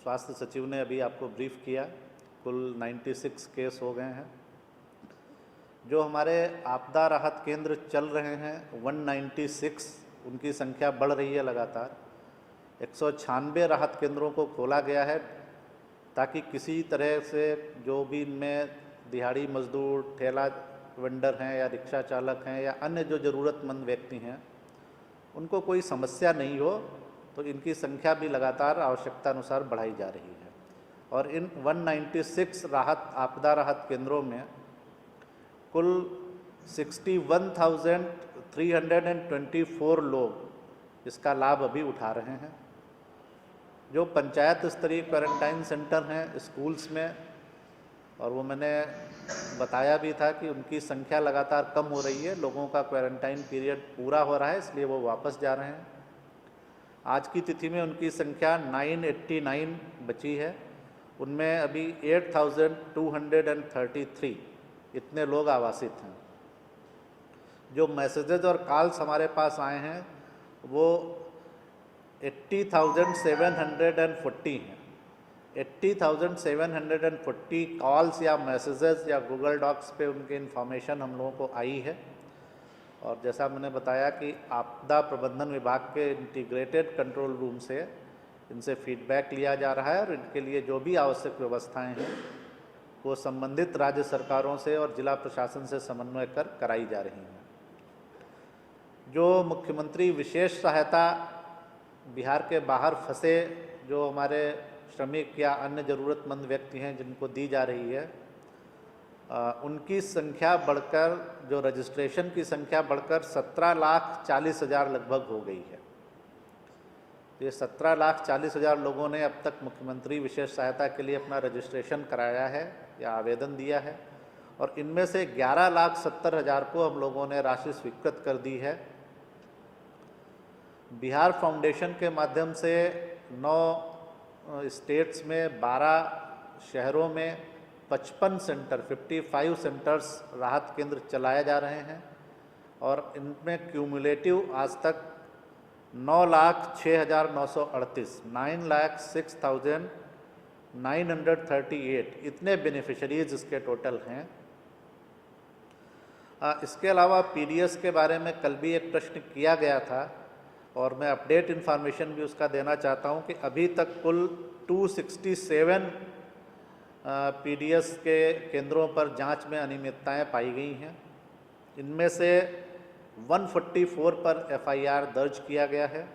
स्वास्थ्य सचिव ने अभी आपको ब्रीफ किया, कुल 96 केस हो गए हैं। जो हमारे आपदा राहत केंद्र चल रहे हैं 196, उनकी संख्या बढ़ रही है लगातार। 196 राहत केंद्रों को खोला गया है ताकि किसी तरह से जो भी इनमें दिहाड़ी मजदूर, ठेला वेंडर हैं या रिक्शा चालक हैं या अन्य जो ज़रूरतमंद व्यक्ति हैं, उनको कोई समस्या नहीं हो, तो इनकी संख्या भी लगातार आवश्यकता अनुसार बढ़ाई जा रही है। और इन 196 आपदा राहत केंद्रों में कुल 61,324 लोग इसका लाभ अभी उठा रहे हैं। जो पंचायत स्तरीय क्वारंटाइन सेंटर हैं स्कूल्स में, और वो मैंने बताया भी था कि उनकी संख्या लगातार कम हो रही है, लोगों का क्वारंटाइन पीरियड पूरा हो रहा है, इसलिए वो वापस जा रहे हैं। आज की तिथि में उनकी संख्या 989 बची है। उनमें अभी 8,233 इतने लोग आवासित हैं। जो मैसेजेज और कॉल्स हमारे पास आए हैं वो 80,740 हैं। 80,740 कॉल्स या मैसेजेस या गूगल डॉक्स पे उनकी इन्फॉर्मेशन हम लोगों को आई है। और जैसा मैंने बताया कि आपदा प्रबंधन विभाग के इंटीग्रेटेड कंट्रोल रूम से इनसे फीडबैक लिया जा रहा है और इनके लिए जो भी आवश्यक व्यवस्थाएं हैं वो संबंधित राज्य सरकारों से और जिला प्रशासन से समन्वय कर कराई जा रही हैं। जो मुख्यमंत्री विशेष सहायता बिहार के बाहर फंसे जो हमारे श्रमिक या अन्य ज़रूरतमंद व्यक्ति हैं जिनको दी जा रही है, उनकी संख्या बढ़कर, जो रजिस्ट्रेशन की संख्या बढ़कर 17,40,000 लगभग हो गई है। ये 17,40,000 लोगों ने अब तक मुख्यमंत्री विशेष सहायता के लिए अपना रजिस्ट्रेशन कराया है या आवेदन दिया है, और इनमें से 11,70,000 को हम लोगों ने राशि स्वीकृत कर दी है। बिहार फाउंडेशन के माध्यम से 9 स्टेट्स में 12 शहरों में 55 सेंटर, 55 सेंटर्स राहत केंद्र चलाए जा रहे हैं, और इनमें क्यूमुलेटिव आज तक 9,06,938 9,06,938 इतने बेनिफिशरीज इसके टोटल हैं। इसके अलावा पीडीएस के बारे में कल भी एक प्रश्न किया गया था और मैं अपडेट इन्फॉर्मेशन भी उसका देना चाहता हूं कि अभी तक कुल 267 पीडीएस के केंद्रों पर जांच में अनियमितताएं पाई गई हैं। इनमें से 144 पर एफआईआर दर्ज किया गया है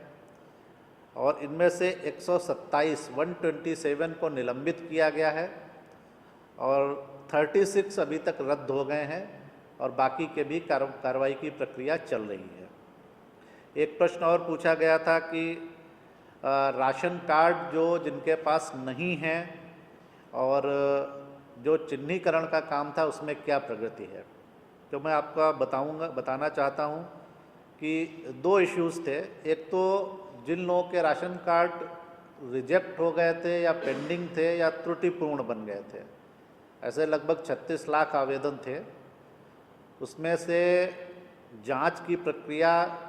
और इनमें से 127 को निलंबित किया गया है और 36 अभी तक रद्द हो गए हैं और बाकी के भी कार्रवाई की प्रक्रिया चल रही है। एक प्रश्न और पूछा गया था कि राशन कार्ड जो जिनके पास नहीं है और जो चिन्हीकरण का काम था उसमें क्या प्रगति है। तो मैं आपका बताना चाहता हूं कि 2 इश्यूज़ थे। एक तो जिन लोगों के राशन कार्ड रिजेक्ट हो गए थे या पेंडिंग थे या त्रुटिपूर्ण बन गए थे, ऐसे लगभग 36 लाख आवेदन थे। उसमें से जांच की प्रक्रिया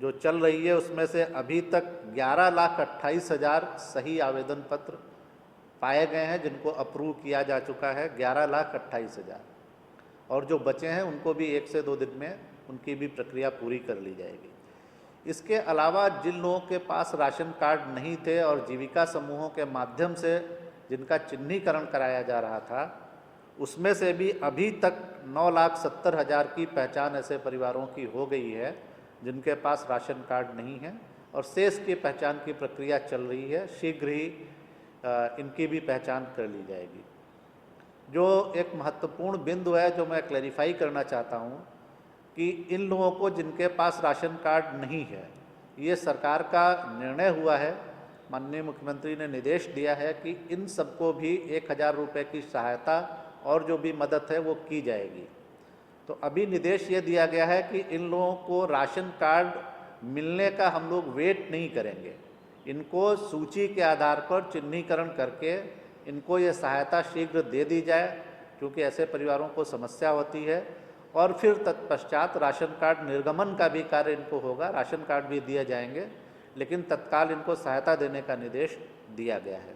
जो चल रही है उसमें से अभी तक 11,28,000 सही आवेदन पत्र पाए गए हैं जिनको अप्रूव किया जा चुका है, 11,28,000, और जो बचे हैं उनको भी 1 से 2 दिन में उनकी भी प्रक्रिया पूरी कर ली जाएगी। इसके अलावा जिन लोगों के पास राशन कार्ड नहीं थे और जीविका समूहों के माध्यम से जिनका चिन्हीकरण कराया जा रहा था, उसमें से भी अभी तक 9,70,000 की पहचान ऐसे परिवारों की हो गई है जिनके पास राशन कार्ड नहीं है, और शेष की पहचान की प्रक्रिया चल रही है। शीघ्र ही इनकी भी पहचान कर ली जाएगी। जो एक महत्वपूर्ण बिंदु है जो मैं क्लैरिफाई करना चाहता हूँ कि इन लोगों को जिनके पास राशन कार्ड नहीं है, ये सरकार का निर्णय हुआ है, माननीय मुख्यमंत्री ने निर्देश दिया है कि इन सबको भी 1,000 रुपये की सहायता और जो भी मदद है वो की जाएगी। तो अभी निर्देश ये दिया गया है कि इन लोगों को राशन कार्ड मिलने का हम लोग वेट नहीं करेंगे, इनको सूची के आधार पर चिन्हीकरण करके इनको ये सहायता शीघ्र दे दी जाए, क्योंकि ऐसे परिवारों को समस्या होती है, और फिर तत्पश्चात राशन कार्ड निर्गमन का भी कार्य इनको होगा। राशन कार्ड भी दिए जाएंगे, लेकिन तत्काल इनको सहायता देने का निर्देश दिया गया है।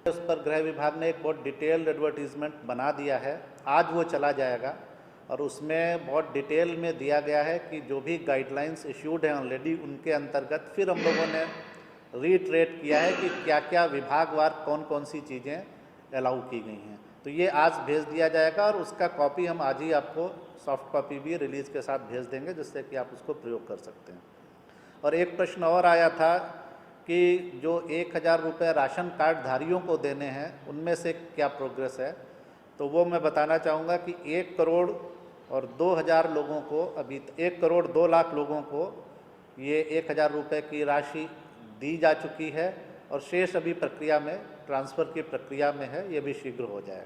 उस पर गृह विभाग ने एक बहुत डिटेल्ड एडवर्टीजमेंट बना दिया है, आज वो चला जाएगा और उसमें बहुत डिटेल में दिया गया है कि जो भी गाइडलाइंस इश्यूड हैं ऑलरेडी उनके अंतर्गत फिर हम लोगों ने रीट्रेट किया है कि क्या क्या विभागवार कौन कौन सी चीज़ें अलाउ की गई हैं। तो ये आज भेज दिया जाएगा और उसका कॉपी हम आज ही आपको सॉफ्ट कॉपी भी रिलीज़ के साथ भेज देंगे, जिससे कि आप उसको प्रयोग कर सकते हैं। और एक प्रश्न और आया था कि जो 1000 रुपये राशन कार्ड धारियों को देने हैं उनमें से क्या प्रोग्रेस है। तो वो मैं बताना चाहूँगा कि 1 करोड़ और 2000 लोगों को, अभी 1 करोड़ 2 लाख लोगों को ये 1000 रुपये की राशि दी जा चुकी है और शेष अभी प्रक्रिया में, ट्रांसफ़र की प्रक्रिया में है, ये भी शीघ्र हो जाएगा।